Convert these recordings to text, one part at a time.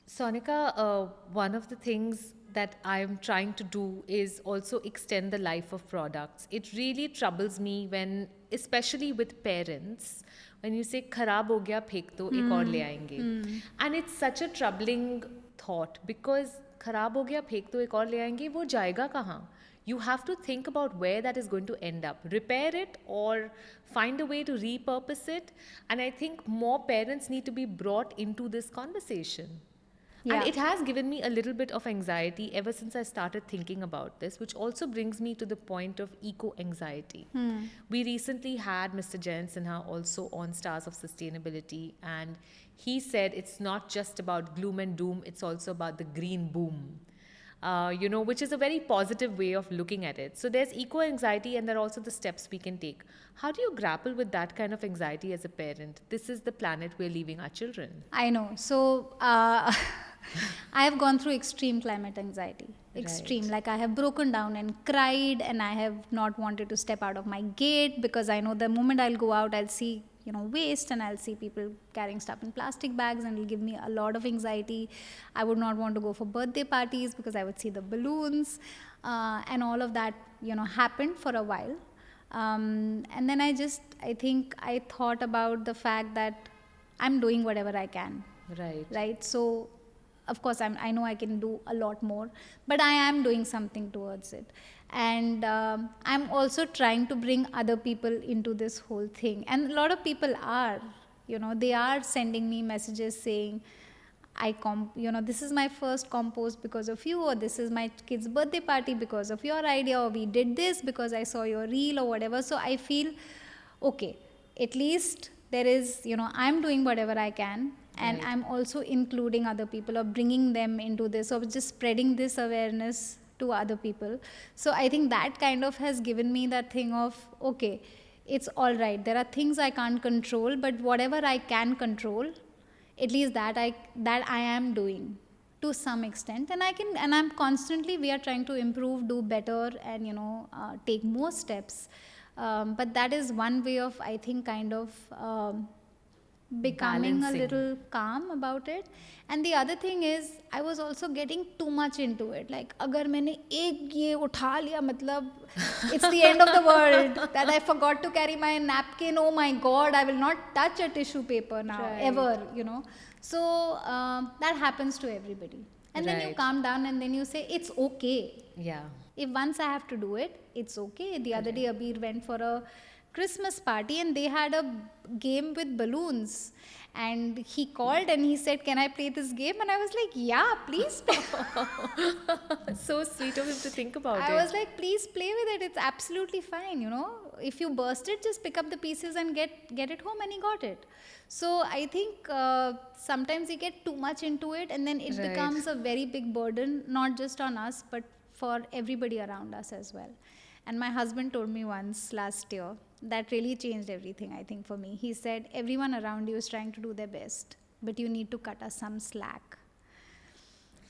Sonika, one of the things that I'm trying to do is also extend the life of products. It really troubles me when, especially with parents, when you say "खराब हो गया फेंक दो एक और ले आएंगे," and it's such a troubling thought because "खराब हो गया फेंक दो एक और ले आएंगे" वो जाएगा कहाँ? You have to think about where that is going to end up. Repair it or find a way to repurpose it. And I think more parents need to be brought into this conversation. And Yeah. it has given me a little bit of anxiety ever since I started thinking about this, which also brings me to the point of eco anxiety. We recently had Mr. Jayan Sinha also on Stars of Sustainability, and he said it's not just about gloom and doom, it's also about the green boom. Which is a very positive way of looking at it. So there's eco anxiety, and there are also the steps we can take. How do you grapple with that kind of anxiety as a parent? This is the planet we're leaving our children. I know. So, I have gone through extreme climate anxiety. Extreme. Right. Like, I have broken down and cried, and I have not wanted to step out of my gate because I know the moment I'll go out, I'll see, waste, and I'll see people carrying stuff in plastic bags, and it'll give me a lot of anxiety. I would not want to go for birthday parties because I would see the balloons, and all of that, happened for a while. And then I think I thought about the fact that I'm doing whatever I can, Right. right? So, of course, I know I can do a lot more, but I am doing something towards it. And I'm also trying to bring other people into this whole thing. And a lot of people are, they are sending me messages saying, this is my first compost because of you, or this is my kid's birthday party because of your idea, or we did this because I saw your reel or whatever. So I feel, okay, at least there is, I'm doing whatever I can, and Right. I'm also including other people or bringing them into this, or just spreading this awareness to other people. So I think that kind of has given me that thing of, okay, it's all right. There are things I can't control, but whatever I can control, at least that I am doing to some extent, and I'm constantly, we are trying to improve, do better, and take more steps. But that is one way of, I think, kind of becoming a Balancing. little calm about it. And the other thing is, I was also getting too much into it. Like, agar मैंने एक ये उठा लिया, मतलब it's the end of the world that I forgot to carry my napkin. Oh my God, I will not touch a tissue paper now, Right. ever. So that happens to everybody. And then you Right. calm down, and then you say, it's okay. Yeah. If once I have to do it, it's okay. The other day, Abir went for a Christmas party, and they had a game with balloons. And he called and he said, "Can I play this game?" And I was like, "Yeah, please play." So sweet of him to think about I it. was like, "Please play with it. It's absolutely fine. If you burst it, just pick up the pieces and get it home." And he got it. So I think sometimes we get too much into it, and then it Right. becomes a very big burden, not just on us, but for everybody around us as well. And my husband told me once last year that really changed everything, I think, for me. He said, everyone around you is trying to do their best, but you need to cut us some slack.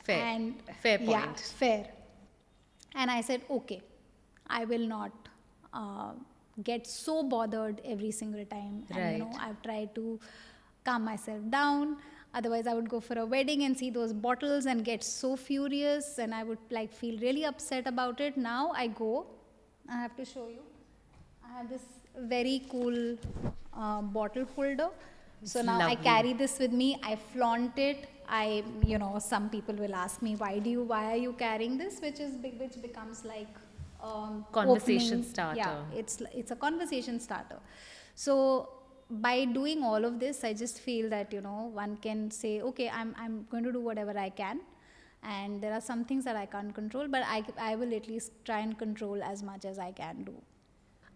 Fair. And Fair yeah, point. fair. And I said, okay, I will not get so bothered every single time. And, Right. I've tried to calm myself down. Otherwise, I would go for a wedding and see those bottles and get so furious, and I would feel really upset about it. Now I go, I have to show you. I have this very cool bottle holder. So It's now I lovely. carry this with me. I flaunt it. Some people will ask me, why are you carrying this? Which becomes like Conversation opening. starter. Yeah, it's a conversation starter. So by doing all of this, I just feel that one can say, okay, I'm going to do whatever I can, and there are some things that I can't control, but I will at least try and control as much as I can do.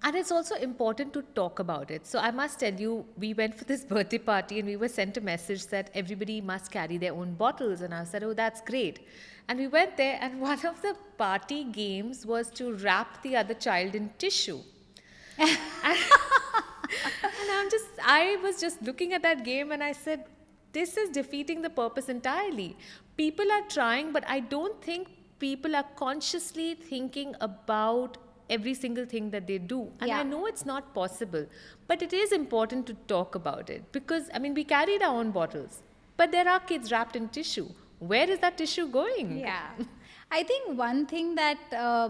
And it's also important to talk about it. So I must tell you, we went for this birthday party and we were sent a message that everybody must carry their own bottles. And I said, oh, that's great. And we went there, and one of the party games was to wrap the other child in tissue. And I was just looking at that game and I said, this is defeating the purpose entirely. People are trying, but I don't think people are consciously thinking about every single thing that they do. And Yeah. I know it's not possible, but it is important to talk about it because, we carried our own bottles, but there are kids wrapped in tissue. Where is that tissue going? Yeah. I think one thing that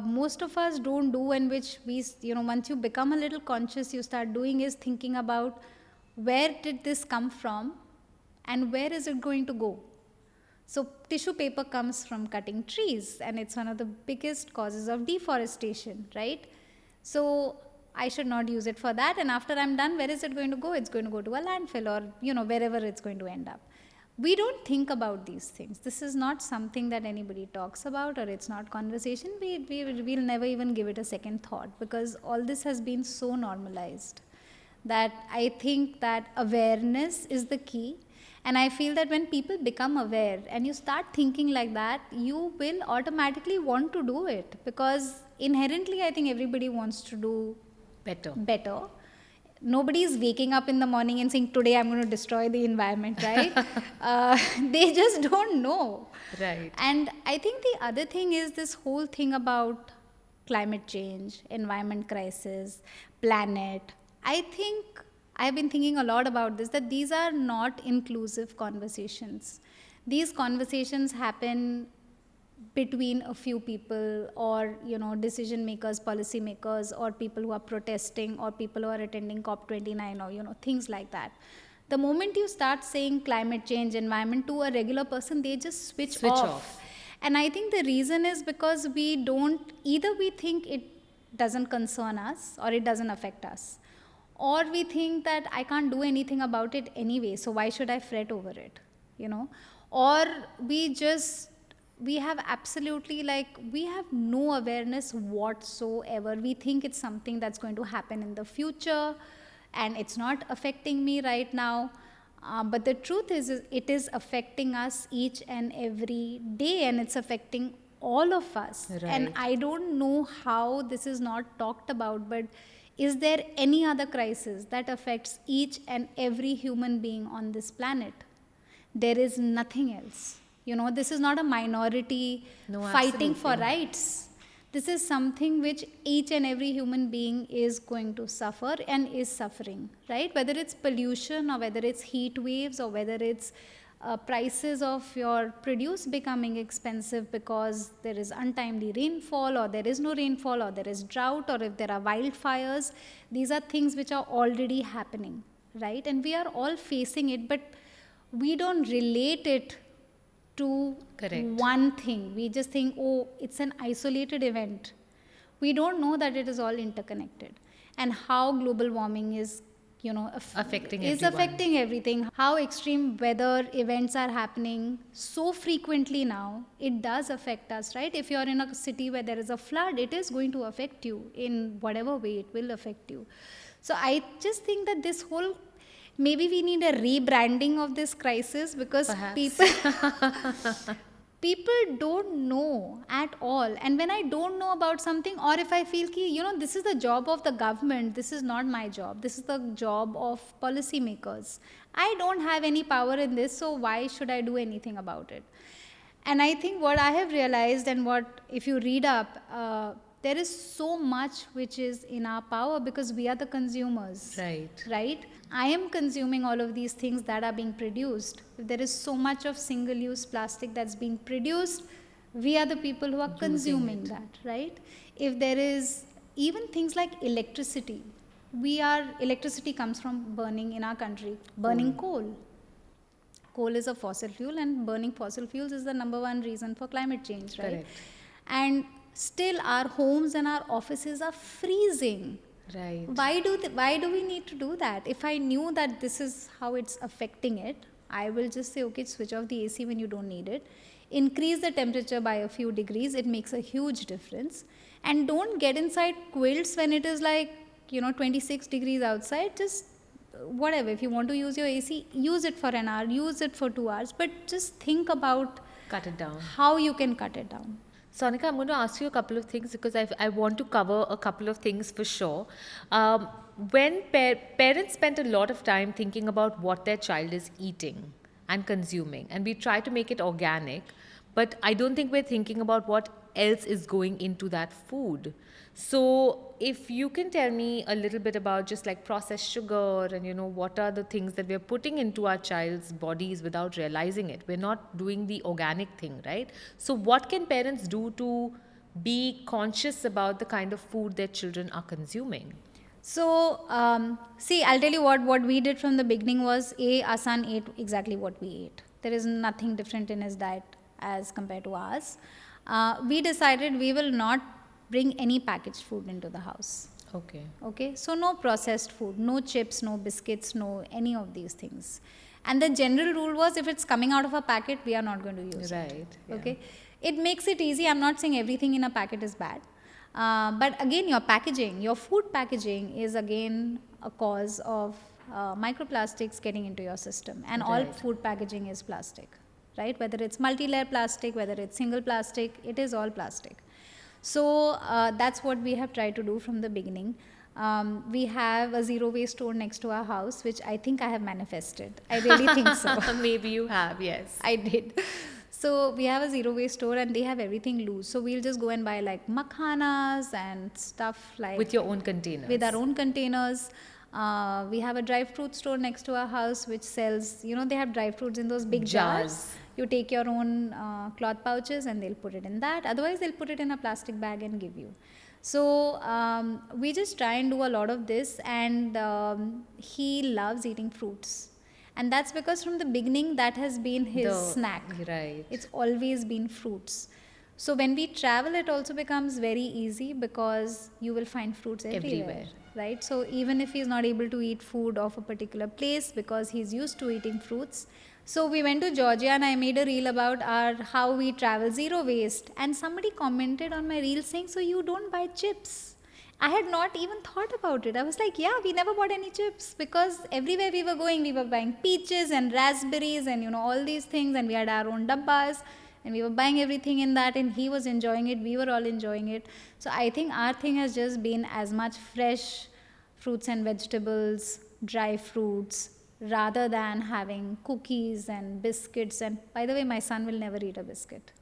most of us don't do, and which once you become a little conscious, you start doing, is thinking about where did this come from and where is it going to go. So, tissue paper comes from cutting trees, and it's one of the biggest causes of deforestation, right? So, I should not use it for that. And after I'm done, where is it going to go? It's going to go to a landfill, or, wherever it's going to end up. We don't think about these things. This is not something that anybody talks about, or it's not conversation. We'll never even give it a second thought, because all this has been so normalized that I think that awareness is the key. And I feel that when people become aware and you start thinking like that, you will automatically want to do it, because inherently I think everybody wants to do better. Nobody is waking up in the morning and saying, today I'm going to destroy the environment, right? They just don't know. Right. And I think the other thing is this whole thing about climate change, environment crisis, planet. I think I've been thinking a lot about this, that these are not inclusive conversations. These conversations happen between a few people, or decision makers, policy makers, or people who are protesting, or people who are attending COP29, or things like that. The moment you start saying climate change, environment to a regular person, they just switch off. And I think the reason is because either we think it doesn't concern us or it doesn't affect us, or we think that I can't do anything about it anyway, so why should I fret over it, or we have absolutely, we have no awareness whatsoever. We think it's something that's going to happen in the future and it's not affecting me right now. But the truth is it is affecting us each and every day, and it's affecting all of us. Right. And I don't know how this is not talked about, but is there any other crisis that affects each and every human being on this planet? There is nothing else. This is not a minority fighting for rights. This is something which each and every human being is going to suffer and is suffering, right? Whether it's pollution, or whether it's heat waves, or whether it's prices of your produce becoming expensive because there is untimely rainfall, or there is no rainfall, or there is drought, or if there are wildfires. These are things which are already happening, right? And we are all facing it, but we don't relate it to one thing. We just think, oh, it's an isolated event. We don't know that it is all interconnected, and how global warming is affecting everything. How extreme weather events are happening so frequently now. It does affect us, right? If you're in a city where there is a flood, it is going to affect you in whatever way. It will affect you. So I just think that this whole, maybe we need a rebranding of this crisis, because people don't know at all. And when I don't know about something, or if I feel this is the job of the government, this is not my job, this is the job of policymakers, I don't have any power in this, so why should I do anything about it? And I think what I have realized, and what, if you read up, there is so much which is in our power, because we are the consumers. Right? I am consuming all of these things that are being produced. If there is so much of single-use plastic that's being produced, we are the people who are consuming that, right? If there is even things like electricity, electricity comes from burning in our country, burning coal. Coal is a fossil fuel, and burning fossil fuels is the number one reason for climate change, right? Correct. And still our homes and our offices are freezing. Right. Why do we need to do that? If I knew that this is how it's affecting it, I will just say, okay, switch off the AC when you don't need it. Increase the temperature by a few degrees. It makes a huge difference. And don't get inside quilts when it is 26 degrees outside. Just whatever. If you want to use your AC, use it for an hour, use it for 2 hours. But just think about cut it down. How you can cut it down. Sonika, I'm going to ask you a couple of things, because I want to cover a couple of things for sure. When parents spend a lot of time thinking about what their child is eating and consuming, and we try to make it organic, but I don't think we're thinking about what else is going into that food. So if you can tell me a little bit about just like processed sugar and what are the things that we're putting into our child's bodies without realizing it. We're not doing the organic thing, right? So what can parents do to be conscious about the kind of food their children are consuming? So, see, I'll tell you what we did from the beginning was our son ate exactly what we ate. There is nothing different in his diet as compared to ours. We decided we will not bring any packaged food into the house. Okay. Okay, so no processed food, no chips, no biscuits, no any of these things. And the general rule was if it's coming out of a packet, we are not going to use it. Right. Yeah. Okay, it makes it easy. I'm not saying everything in a packet is bad. But again, your packaging, your food packaging is again a cause of microplastics getting into your system. And all Right. food packaging is plastic, right? Whether it's multi-layer plastic, whether it's single plastic, it is all plastic. So that's what we have tried to do from the beginning. We have a zero waste store next to our house, which I think I have manifested. I really think so. Maybe you have, yes. I did. So we have a zero waste store and they have everything loose. So we'll just go and buy like makhanas and stuff like With your own containers. with our own containers. We have a dry fruit store next to our house which sells, they have dry fruits in those big jars. Jars. You take your own cloth pouches and they'll put it in that. Otherwise, they'll put it in a plastic bag and give you. So we just try and do a lot of this, and he loves eating fruits. And that's because from the beginning, that has been his snack. Right. It's always been fruits. So when we travel, it also becomes very easy because you will find fruits everywhere. Right? So even if he's not able to eat food of a particular place because he's used to eating fruits. So we went to Georgia and I made a reel about how we travel zero waste. And somebody commented on my reel saying, so you don't buy chips. I had not even thought about it. I was like, yeah, we never bought any chips because everywhere we were going, we were buying peaches and raspberries and all these things, and we had our own dabbas and we were buying everything in that, and he was enjoying it. We were all enjoying it. So I think our thing has just been as much fresh fruits and vegetables, dry fruits, rather than having cookies and biscuits. And by the way, my son will never eat a biscuit.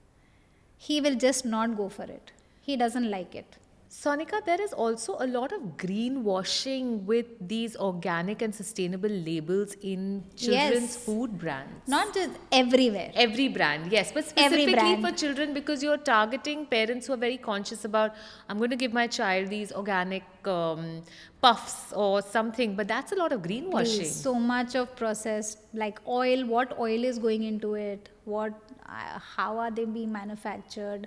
He will just not go for it. He doesn't like it. Sonika, there is also a lot of greenwashing with these organic and sustainable labels in children's Yes. food brands. Not just everywhere. Every brand, yes, but Every specifically brand. for children, because you're targeting parents who are very conscious about, I'm going to give my child these organic puffs or something, but that's a lot of greenwashing. Please, so much of processed, like oil, what oil is going into it, how are they being manufactured.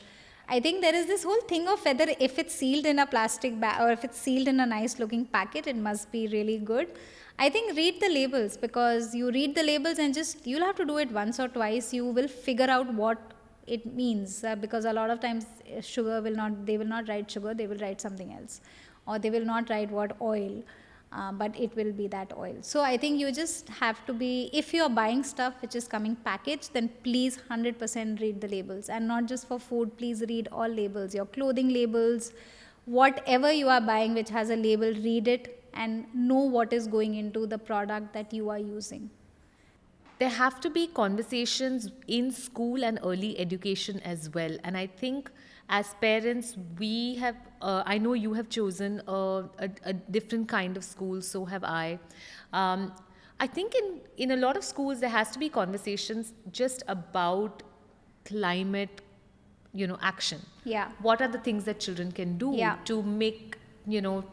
I think there is this whole thing of whether if it's sealed in a plastic bag or if it's sealed in a nice looking packet, it must be really good. I think read the labels, because you read the labels and you'll have to do it once or twice. You will figure out what it means, because a lot of times they will not write sugar, they will write something else, or they will not write what oil. But it will be that oil. So I think you just have to be, if you're buying stuff which is coming packaged, then please 100% read the labels. And not just for food, please read all labels, your clothing labels, whatever you are buying which has a label, read it and know what is going into the product that you are using. There have to be conversations in school and early education as well. And I think as parents, we have, I know you have chosen a different kind of school, so have I. I think in a lot of schools, there has to be conversations just about climate, action. Yeah. What are the things that children can do Yeah. to make,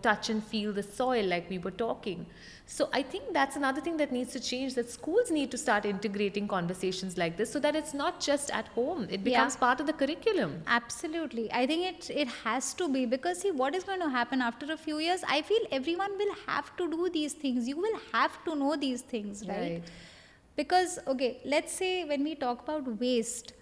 touch and feel the soil like we were talking. So I think that's another thing that needs to change, that schools need to start integrating conversations like this so that it's not just at home. It becomes part of the curriculum. Absolutely. I think it has to be, because see, what is going to happen after a few years, I feel everyone will have to do these things. You will have to know these things, right? Because, okay, let's say when we talk about waste,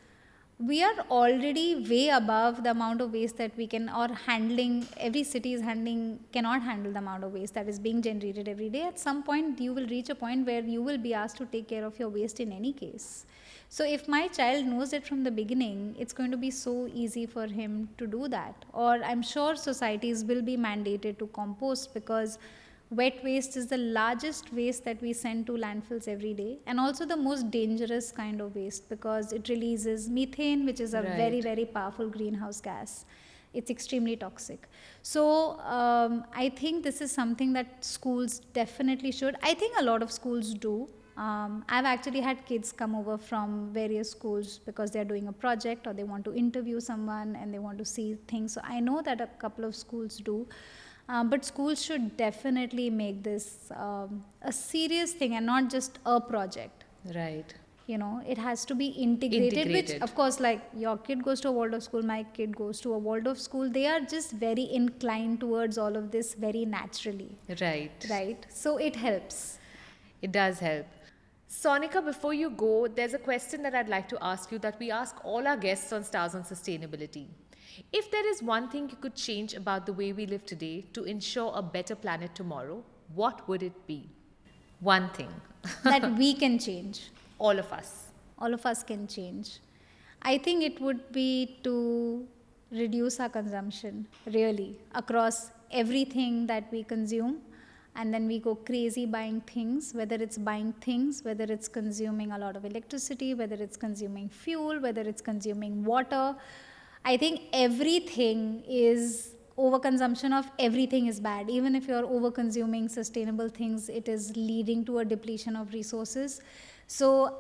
we are already way above the amount of waste that we can, or handling, every city is cannot handle the amount of waste that is being generated every day. At some point, you will reach a point where you will be asked to take care of your waste in any case. So if my child knows it from the beginning, it's going to be so easy for him to do that. Or I'm sure societies will be mandated to compost, because Wet waste is the largest waste that we send to landfills every day, and also the most dangerous kind of waste because it releases methane, which is a very, Right. very powerful greenhouse gas. It's extremely toxic. So I think this is something that schools definitely should. I think a lot of schools do. I've actually had kids come over from various schools because they're doing a project or they want to interview someone and they want to see things. So I know that a couple of schools do. But schools should definitely make this a serious thing and not just a project. Right. It has to be integrated, which Integrated. of course, like your kid goes to a Waldorf school, my kid goes to a Waldorf school, they are just very inclined towards all of this very naturally, Right. right? So it helps. It does help. Sonika, before you go, there's a question that I'd like to ask you that we ask all our guests on Stars on Sustainability. If there is one thing you could change about the way we live today to ensure a better planet tomorrow, what would it be? One thing. That we can change. All of us. All of us can change. I think it would be to reduce our consumption, really, across everything that we consume. And then we go crazy buying things, whether it's buying things, whether it's consuming a lot of electricity, whether it's consuming fuel, whether it's consuming water. I think everything is overconsumption of everything is bad. Even if you're over consuming sustainable things, it is leading to a depletion of resources. So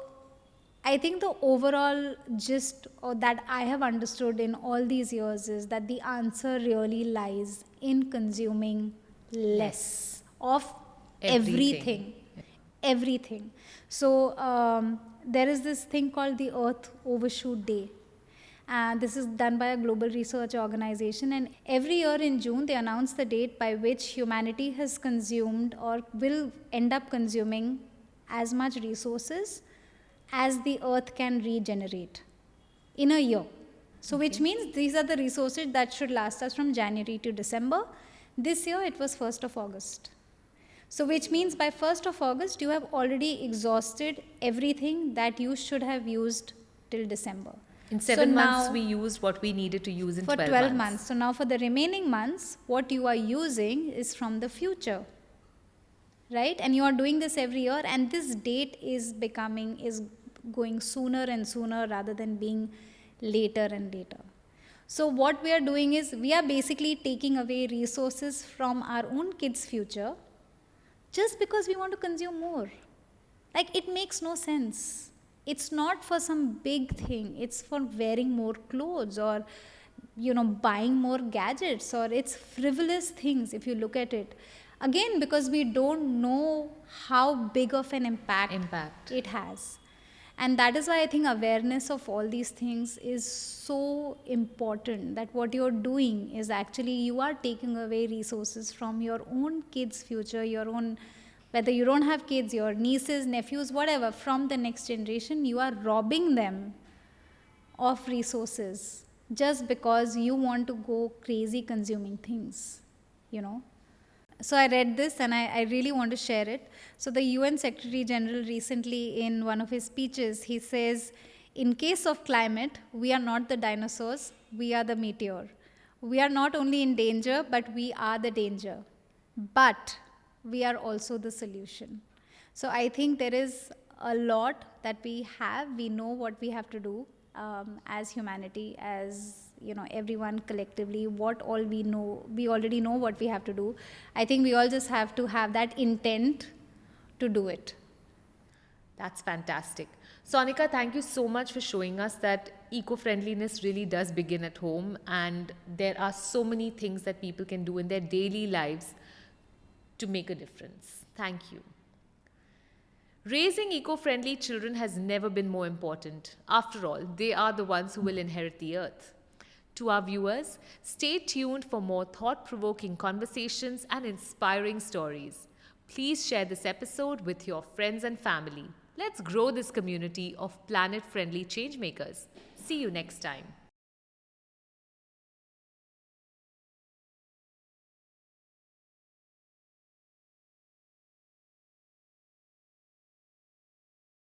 I think the overall gist or that I have understood in all these years is that the answer really lies in consuming less of everything. Everything. So there is this thing called the Earth Overshoot Day. And this is done by a global research organization. And every year in June, they announce the date by which humanity has consumed or will end up consuming as much resources as the earth can regenerate in a year. So which means these are the resources that should last us from January to December. This year it was 1st of August. So which means by 1st of August, you have already exhausted everything that you should have used till December. In 7 months, we used what we needed to use in for 12 months. So now for the remaining months, what you are using is from the future, right? And you are doing this every year, and this date is going sooner and sooner rather than being later and later. So what we are doing is we are basically taking away resources from our own kids' future just because we want to consume more. Like, it makes no sense. It's not for some big thing. It's for wearing more clothes or, buying more gadgets, or it's frivolous things if you look at it. Again, because we don't know how big of an impact it has. And that is why I think awareness of all these things is so important, that what you're doing is actually you are taking away resources from your own kids' future, your own, whether you don't have kids, your nieces, nephews, whatever, from the next generation, you are robbing them of resources just because you want to go crazy consuming things, So I read this and I really want to share it. So the UN Secretary General recently, in one of his speeches, he says, in case of climate, we are not the dinosaurs, we are the meteor. We are not only in danger, but we are the danger. But we are also the solution. So I think there is a lot that we have. We know what we have to do as humanity, as everyone collectively, what all we know. We already know what we have to do. I think we all just have to have that intent to do it. That's fantastic. Sonika, thank you so much for showing us that eco-friendliness really does begin at home, and there are so many things that people can do in their daily lives to make a difference. Thank you. Raising eco-friendly children has never been more important. After all, they are the ones who will inherit the earth. To our viewers, stay tuned for more thought-provoking conversations and inspiring stories. Please share this episode with your friends and family. Let's grow this community of planet-friendly changemakers. See you next time.